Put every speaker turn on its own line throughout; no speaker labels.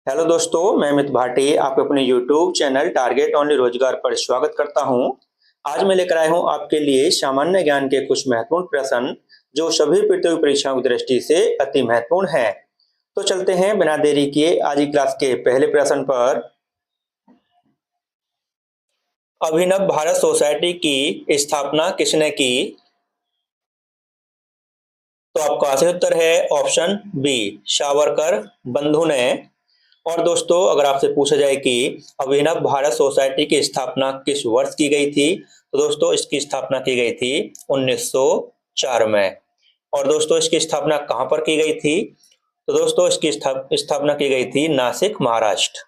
Hello दोस्तों, मैं अमित भाटी आपके अपने यूट्यूब चैनल टारगेट ओनली रोजगार पर स्वागत करता हूं। आज मैं लेकर आया हूं आपके लिए सामान्य ज्ञान के कुछ महत्वपूर्ण प्रश्न जो सभी प्रतियोगी परीक्षाओं की दृष्टि से अति महत्वपूर्ण है। तो चलते हैं बिना देरी किए आज की क्लास के पहले प्रश्न पर। अभिनव भारत सोसाइटी की स्थापना किसने की? तो आपका सही उत्तर है ऑप्शन बी, सावरकर बंधु ने। और दोस्तों, अगर आपसे पूछा जाए कि अभिनव भारत सोसाइटी की स्थापना किस वर्ष की गई थी, तो दोस्तों इसकी स्थापना की गई थी 1904 में। और दोस्तों इसकी स्थापना कहां पर की गई थी? तो दोस्तों इसकी स्थापना की गई थी नासिक, महाराष्ट्र।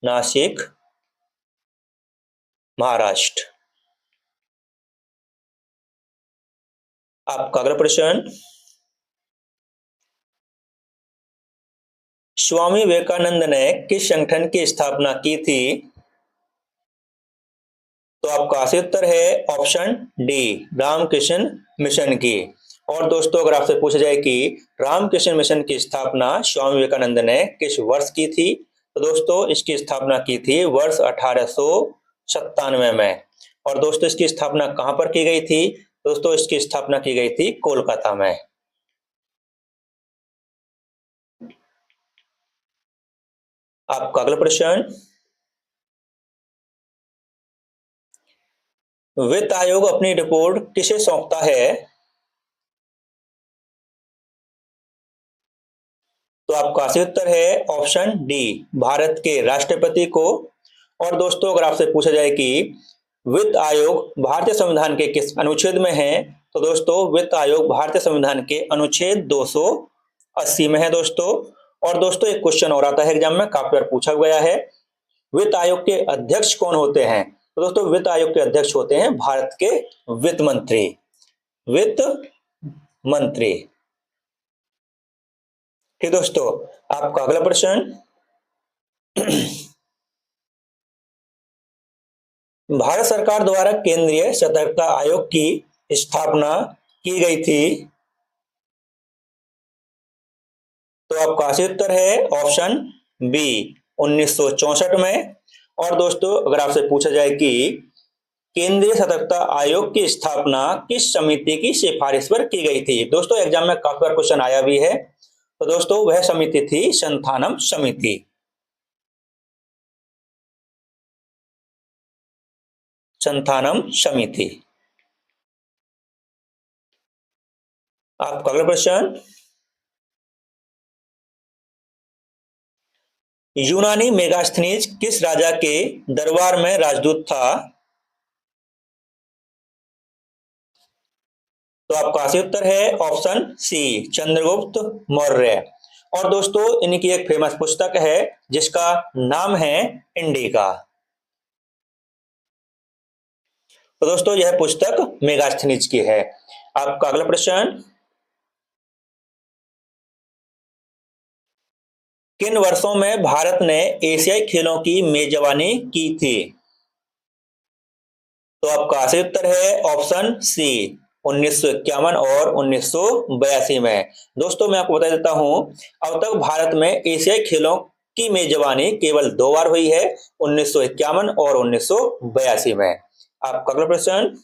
नासिक, महाराष्ट्र। आपका अगला प्रश्न, स्वामी विवेकानंद ने किस संगठन की स्थापना की थी? तो आपका सही उत्तर है ऑप्शन डी, रामकृष्ण मिशन की। और दोस्तों, अगर आपसे पूछा जाए कि रामकृष्ण मिशन की स्थापना स्वामी विवेकानंद ने किस वर्ष की थी, तो दोस्तों इसकी स्थापना की थी वर्ष 1897 में। और दोस्तों इसकी स्थापना कहां पर की गई थी? दोस्तों इसकी स्थापना की गई थी कोलकाता में। आपका अगला प्रश्न, वित्त आयोग अपनी रिपोर्ट किसे सौंपता है? तो आपका सही उत्तर है ऑप्शन डी, भारत के राष्ट्रपति को। और दोस्तों, अगर आपसे पूछा जाए कि वित्त आयोग भारतीय संविधान के किस अनुच्छेद में है, तो दोस्तों वित्त आयोग भारतीय संविधान के अनुच्छेद 280 में है दोस्तों। और दोस्तों एक क्वेश्चन और आता है एग्जाम में, काफी बार पूछा गया है, वित्त आयोग के अध्यक्ष कौन होते हैं? तो दोस्तों वित्त आयोग के अध्यक्ष होते हैं भारत के वित्त मंत्री। वित्त मंत्री। ठीक दोस्तों, आपका अगला प्रश्न, भारत सरकार द्वारा केंद्रीय सतर्कता आयोग की स्थापना की गई थी। तो आपका सही उत्तर है ऑप्शन बी, 1964 में। और दोस्तों, अगर आपसे पूछा जाए कि केंद्रीय सतर्कता आयोग की स्थापना किस समिति की सिफारिश पर की गई थी, दोस्तों एग्जाम में काफी बार क्वेश्चन आया भी है। तो दोस्तों वह समिति थी संथानम समिति। संथानम समिति। आपका अगला प्रश्न, यूनानी मेगास्थनीज किस राजा के दरबार में राजदूत था? तो आपका सही उत्तर है ऑप्शन सी, चंद्रगुप्त मौर्य। और दोस्तों इनकी एक फेमस पुस्तक है जिसका नाम है इंडिका। तो दोस्तों यह पुस्तक मेगास्थनीज की है। आपका अगला प्रश्न, किन वर्षों में भारत ने एशियाई खेलों की मेजबानी की थी? तो आपका सही उत्तर है ऑप्शन सी, 1951 और 1982 में। दोस्तों मैं आपको बता देता हूं, अब तक भारत में एशियाई खेलों की मेजबानी केवल 2 बार हुई है, 1951 और 1982 में। आपका अगला प्रश्न,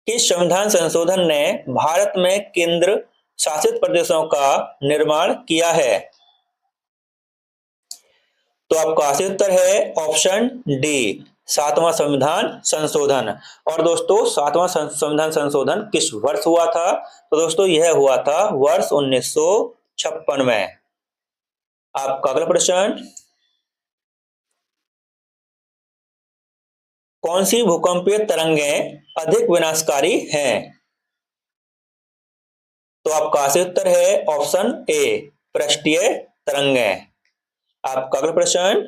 किस संविधान संशोधन ने भारत में केंद्र शासित प्रदेशों का निर्माण किया है? तो आपका सही उत्तर है ऑप्शन डी, 7वां संविधान संशोधन। और दोस्तों 7वां संविधान संशोधन किस वर्ष हुआ था? तो दोस्तों यह हुआ था वर्ष 1956 में। आपका अगला प्रश्न, कौन सी भूकंपीय तरंगें अधिक विनाशकारी हैं? तो आपका सही उत्तर है ऑप्शन ए, पृष्ठीय तरंगें। आपका अगला प्रश्न,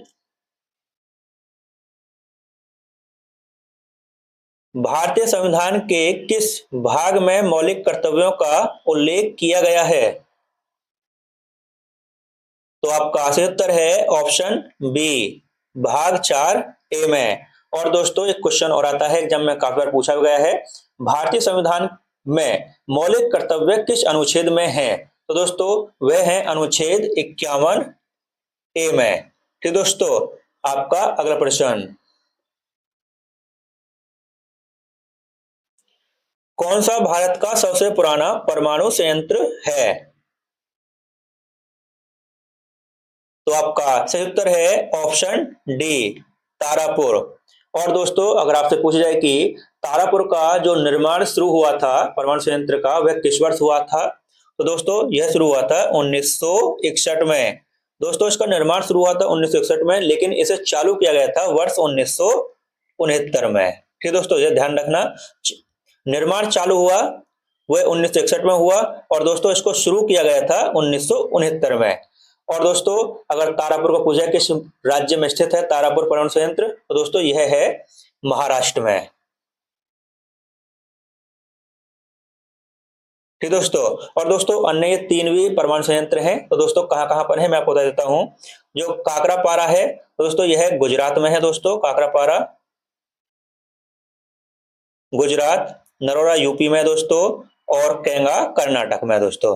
भारतीय संविधान के किस भाग में मौलिक कर्तव्यों का उल्लेख किया गया है? तो आपका सही उत्तर है ऑप्शन बी, भाग 4 ए में। और दोस्तों एक क्वेश्चन और आता है एग्जाम में, काफी बार पूछा गया है, भारतीय संविधान में मौलिक कर्तव्य किस अनुच्छेद में है? तो दोस्तों वह है अनुच्छेद 51A में। ठीक दोस्तों, आपका अगला प्रश्न, कौन सा भारत का सबसे पुराना परमाणु संयंत्र है? तो आपका सही उत्तर है ऑप्शन डी, तारापुर। और दोस्तों अगर आपसे पूछा जाए कि तारापुर का जो निर्माण शुरू हुआ था परमाणु संयंत्र का, वह किस वर्ष हुआ था? तो दोस्तों यह शुरू हुआ था 1961 में। दोस्तों इसका निर्माण शुरू हुआ था 1961 में, लेकिन इसे चालू किया गया था वर्ष 1969 में। ठीक दोस्तों, यह ध्यान रखना, निर्माण चालू हुआ वह 1961 में हुआ, और दोस्तों इसको शुरू किया गया था 1969 में। और दोस्तों अगर तारापुर को पूछा किस राज्य में स्थित है तारापुर परमाणु संयंत्र, तो दोस्तों यह है महाराष्ट्र में। ठीक दोस्तों, और दोस्तों अन्य ये तीन भी परमाणु संयंत्र हैं, तो दोस्तों कहाँ कहाँ पर है मैं आपको बता देता हूँ। जो काकरापारा है तो दोस्तों यह गुजरात में है। दोस्तों काकरापारा गुजरात, नरोरा यूपी में दोस्तों, और केंगा कर्नाटक में दोस्तों।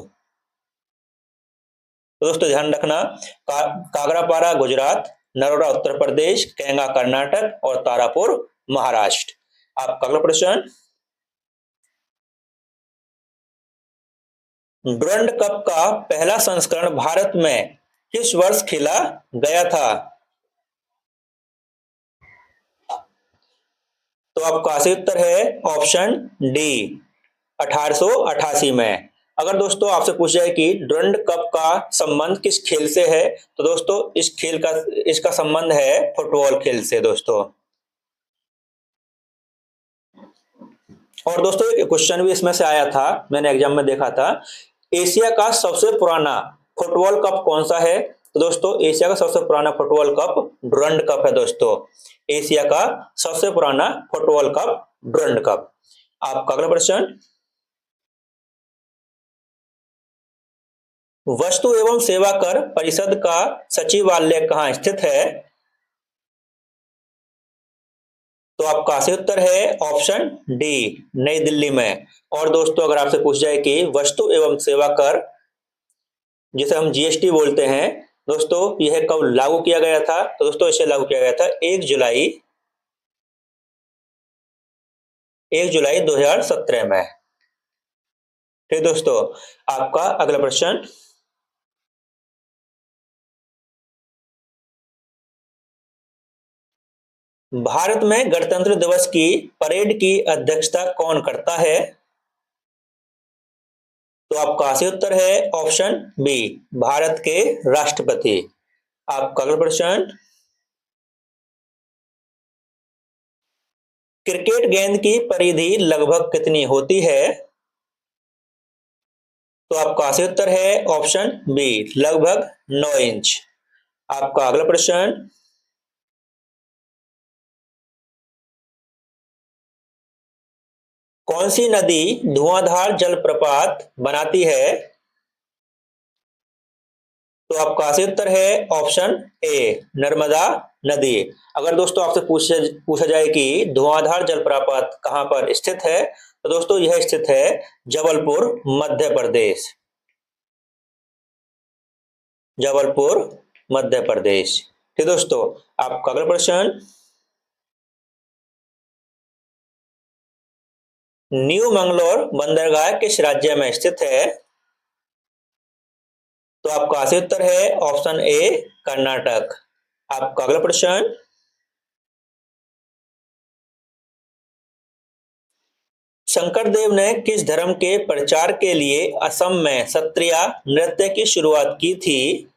तो दोस्तों ध्यान रखना, काकरापारा गुजरात, नरोरा उत्तर प्रदेश, केंगा कर्नाटक और तारापुर महाराष्ट्र। आपका अगला प्रश्न, डुरंड कप का पहला संस्करण भारत में किस वर्ष खेला गया था? तो आपका सही उत्तर है ऑप्शन डी, 1888 में। अगर दोस्तों आपसे पूछा जाए कि डुरंड कप का संबंध किस खेल से है, तो दोस्तों इसका संबंध है फुटबॉल खेल से दोस्तों। और दोस्तों एक क्वेश्चन भी इसमें से आया था, मैंने एग्जाम में देखा था, एशिया का सबसे पुराना फुटबॉल कप कौन सा है? तो दोस्तों एशिया का सबसे पुराना फुटबॉल कप डुरंड कप है दोस्तों। एशिया का सबसे पुराना फुटबॉल कप डुरंड कप। आपका अगला प्रश्न, वस्तु एवं सेवा कर परिषद का सचिवालय कहाँ स्थित है? तो आपका सही उत्तर है ऑप्शन डी, नई दिल्ली में। और दोस्तों अगर आपसे पूछ जाए कि वस्तु एवं सेवा कर, जिसे हम जीएसटी बोलते हैं दोस्तों, यह कब लागू किया गया था? तो दोस्तों इसे लागू किया गया था 1 जुलाई 2017 में। ठीक दोस्तों, आपका अगला प्रश्न, भारत में गणतंत्र दिवस की परेड की अध्यक्षता कौन करता है? तो आपका सही उत्तर है ऑप्शन बी, भारत के राष्ट्रपति। आपका अगला प्रश्न, क्रिकेट गेंद की परिधि लगभग कितनी होती है? तो आपका सही उत्तर है ऑप्शन बी, लगभग 9 इंच। आपका अगला प्रश्न, कौन सी नदी धुआंधार जलप्रपात बनाती है? तो आपका सही उत्तर है ऑप्शन ए, नर्मदा नदी। अगर दोस्तों आपसे पूछा जाए कि धुआंधार जलप्रपात कहां पर स्थित है, तो दोस्तों यह स्थित है जबलपुर मध्य प्रदेश। जबलपुर मध्य प्रदेश। ठीक दोस्तों, आपका अगला प्रश्न, न्यू मंगलोर बंदरगाह किस राज्य में स्थित है? तो आपका सही उत्तर है ऑप्शन ए, कर्नाटक। आपका अगला प्रश्न, शंकरदेव ने किस धर्म के प्रचार के लिए असम में सत्रिया नृत्य की शुरुआत की थी?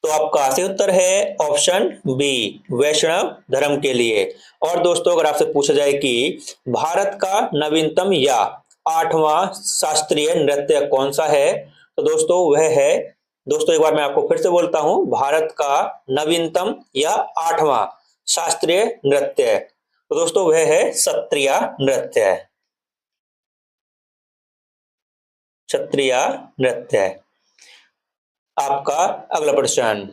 तो आपका सही उत्तर है ऑप्शन बी, वैष्णव धर्म के लिए। और दोस्तों अगर आपसे पूछा जाए कि भारत का नवीनतम या 8वां शास्त्रीय नृत्य कौन सा है, तो दोस्तों वह है, दोस्तों एक बार मैं आपको फिर से बोलता हूं, भारत का नवीनतम या 8वां शास्त्रीय नृत्य, तो दोस्तों वह है सत्रिया नृत्य। क्षत्रिय नृत्य। आपका अगला प्रश्न,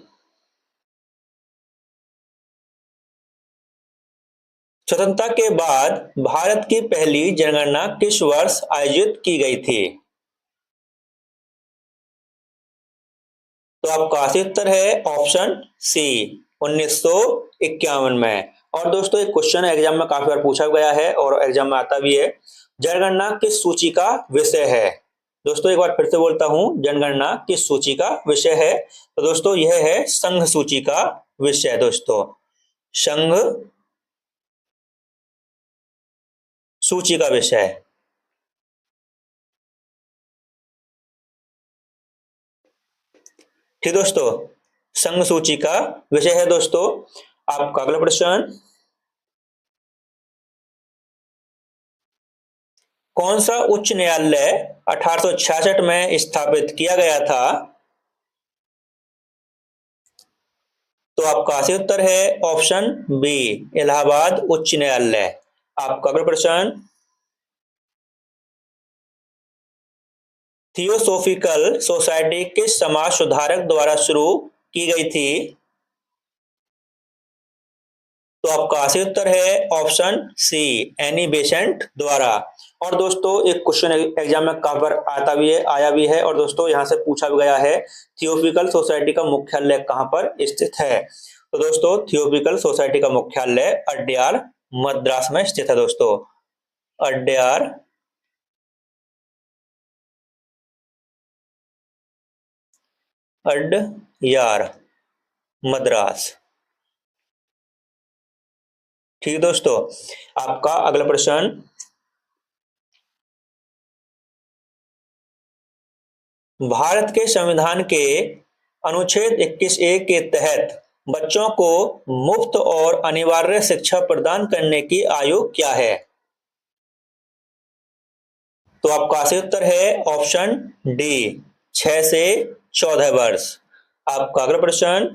स्वतंत्रता के बाद भारत की पहली जनगणना किस वर्ष आयोजित की गई थी? तो आपका सही उत्तर है ऑप्शन सी 1951 में। और दोस्तों एक क्वेश्चन एग्जाम में काफी बार पूछा गया है और एग्जाम में आता भी है, जनगणना किस सूची का विषय है? दोस्तों एक बार फिर से बोलता हूं, जनगणना किस सूची का विषय है? तो दोस्तों यह है संघ सूची का विषय। दोस्तों संघ सूची का विषय। ठीक दोस्तों, संघ सूची का विषय है। दोस्तों आपका अगला प्रश्न, कौन सा उच्च न्यायालय 1866 में स्थापित किया गया था? तो आपका सही उत्तर है ऑप्शन बी इलाहाबाद उच्च न्यायालय। आपका अगला प्रश्न, थियोसोफिकल सोसाइटी किस समाज सुधारक द्वारा शुरू की गई थी? तो आपका सही उत्तर है ऑप्शन सी एनी बेसेंट द्वारा। और दोस्तों एक क्वेश्चन एग्जाम में काफी बार आता भी है, आया भी है, और दोस्तों यहां से पूछा भी गया है, थियोसॉफिकल सोसाइटी का मुख्यालय कहां पर स्थित है? तो दोस्तों थियोसॉफिकल सोसाइटी का मुख्यालय अड्यार मद्रास में स्थित है। दोस्तों अड्यार अड्यार मद्रास। ठीक है दोस्तों, आपका अगला प्रश्न, भारत के संविधान के अनुच्छेद 21A के तहत बच्चों को मुफ्त और अनिवार्य शिक्षा प्रदान करने की आयु क्या है? तो आपका सही उत्तर है ऑप्शन डी 6 से 14 वर्ष। आपका अगला प्रश्न,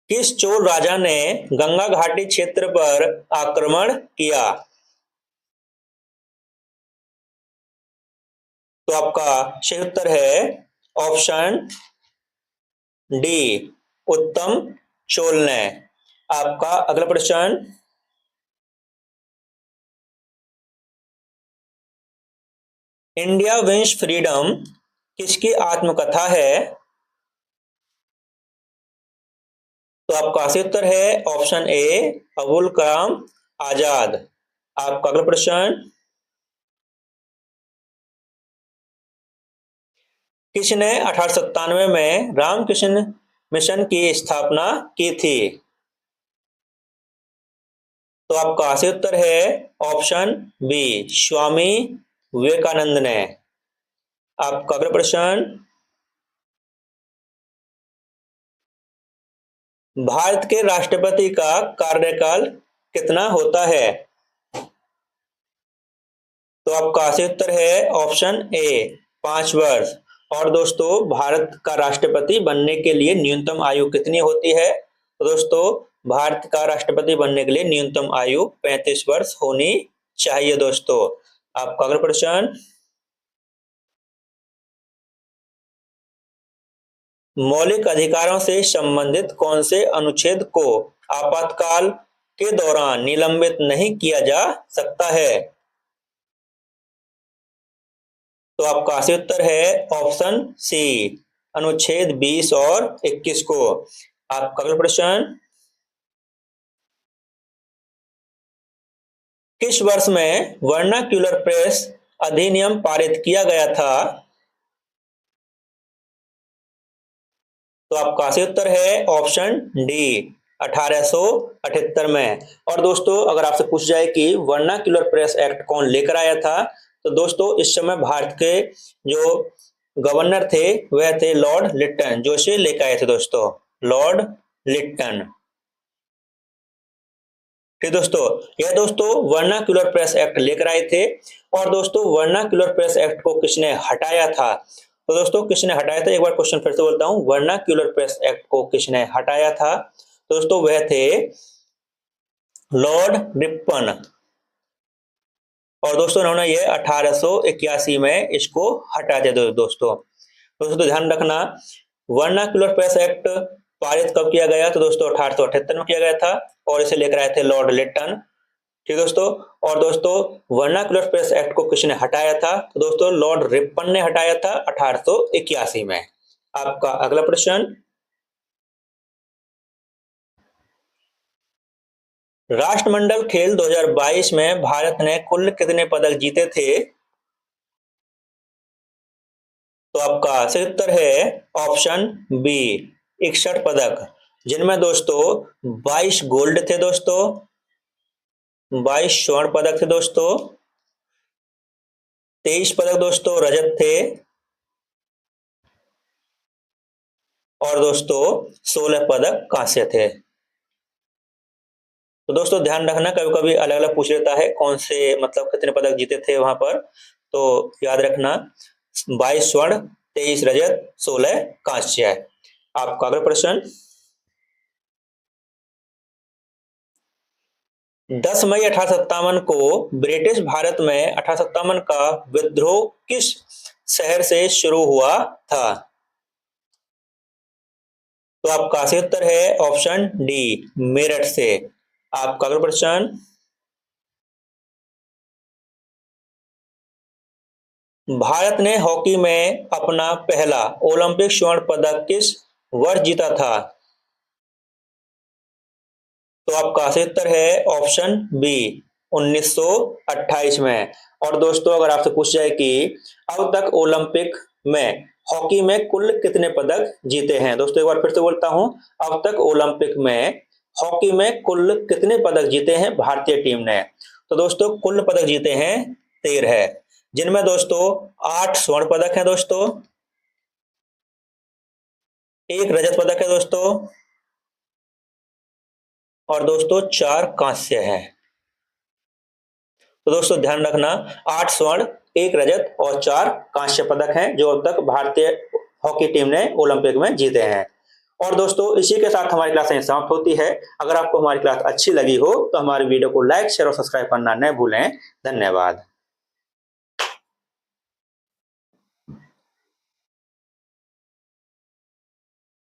किस चोल राजा ने गंगा घाटी क्षेत्र पर आक्रमण किया? तो आपका सही उत्तर है ऑप्शन डी उत्तम चोल ने। आपका अगला प्रश्न, इंडिया विंस फ्रीडम किसकी आत्मकथा है? तो आपका सही उत्तर है ऑप्शन ए अबुल कलाम आजाद। आपका अगला प्रश्न, किसने 1897 में रामकृष्ण मिशन की स्थापना की थी? तो आपका सही उत्तर है ऑप्शन बी स्वामी विवेकानंद ने। आपका अगला प्रश्न, भारत के राष्ट्रपति का कार्यकाल कितना होता है? तो आपका सही उत्तर है ऑप्शन ए 5 वर्ष। और दोस्तों भारत का राष्ट्रपति बनने के लिए न्यूनतम आयु कितनी होती है? तो दोस्तों भारत का राष्ट्रपति बनने के लिए न्यूनतम आयु 35 वर्ष होनी चाहिए। दोस्तों आपका अगला प्रश्न, मौलिक अधिकारों से संबंधित कौन से अनुच्छेद को आपातकाल के दौरान निलंबित नहीं किया जा सकता है? तो आपका सही उत्तर है ऑप्शन सी अनुच्छेद 20 और 21 को। आपका अगला प्रश्न, किस वर्ष में वर्नाक्यूलर प्रेस अधिनियम पारित किया गया था? तो आपका सही उत्तर है ऑप्शन डी 1878 में। और दोस्तों अगर आपसे पूछ जाए कि वर्नाक्यूलर प्रेस एक्ट कौन लेकर आया था, तो दोस्तों इस समय भारत के जो गवर्नर थे वह थे लॉर्ड लिट्टन, जो इसे लेकर आए थे। दोस्तों लॉर्ड लिट्टन। ठीक दोस्तों, यह दोस्तों वर्नाक्यूलर प्रेस एक्ट लेकर आए थे। और दोस्तों वर्नाक्यूलर प्रेस एक्ट को किसने हटाया था? तो दोस्तों किसने हटाया था, एक बार क्वेश्चन फिर से बोलता हूं, वर्नाक्यूलर प्रेस एक्ट को किसने हटाया था? दोस्तों वह थे लॉर्ड रिपन। और दोस्तों उन्होंने ये 1881 में इसको हटा दिया। दोस्तों दोस्तों ध्यान रखना, वर्नाक्यूलर प्रेस एक्ट पारित कब किया गया? तो दोस्तों 1878 में किया गया था और इसे लेकर आए थे लॉर्ड लिट्टन। ठीक है दोस्तों। और दोस्तों वर्नाक्युलर प्रेस एक्ट को किसने हटाया था? तो दोस्तों लॉर्ड रिपन ने हटाया था 1881 में। आपका अगला प्रश्न, राष्ट्रमंडल खेल 2022 में भारत ने कुल कितने पदक जीते थे? तो आपका सही उत्तर है ऑप्शन बी, 61 पदक, जिनमें दोस्तों 22 गोल्ड थे दोस्तों, 22 स्वर्ण पदक थे दोस्तों, 23 पदक दोस्तों रजत थे, और दोस्तों 16 पदक कांस्य थे। तो दोस्तों ध्यान रखना, कभी कभी अलग अलग पूछ लेता है कौन से मतलब कितने पदक जीते थे वहां पर, तो याद रखना 22 स्वर्ण, 23 रजत, 16 कांस्य है। आपका अगला प्रश्न, 10 मई 1857 को ब्रिटिश भारत में 1857 का विद्रोह किस शहर से शुरू हुआ था? तो आपका सही उत्तर है ऑप्शन डी, मेरठ से। आपका अगला प्रश्न, भारत ने हॉकी में अपना पहला ओलंपिक स्वर्ण पदक किस वर्ष जीता था? तो आपका सही उत्तर है ऑप्शन बी, 1928 में। और दोस्तों अगर आपसे पूछ जाए कि अब तक ओलंपिक में हॉकी में कुल कितने पदक जीते हैं, दोस्तों एक बार फिर से बोलता हूं, अब तक ओलंपिक में हॉकी में कुल कितने पदक जीते हैं भारतीय टीम ने? तो दोस्तों कुल पदक जीते हैं 13, जिनमें दोस्तों 8 स्वर्ण पदक हैं दोस्तों, 1 रजत पदक है दोस्तों, और दोस्तों 4 कांस्य हैं। तो दोस्तों ध्यान रखना, 8 स्वर्ण, 1 रजत और 4 कांस्य पदक हैं जो अब तक भारतीय हॉकी टीम ने ओलंपिक में जीते हैं। और दोस्तों इसी के साथ हमारी क्लास समाप्त होती है। अगर आपको हमारी क्लास अच्छी लगी हो तो हमारी वीडियो को लाइक, शेयर और सब्सक्राइब करना न भूलें। धन्यवाद।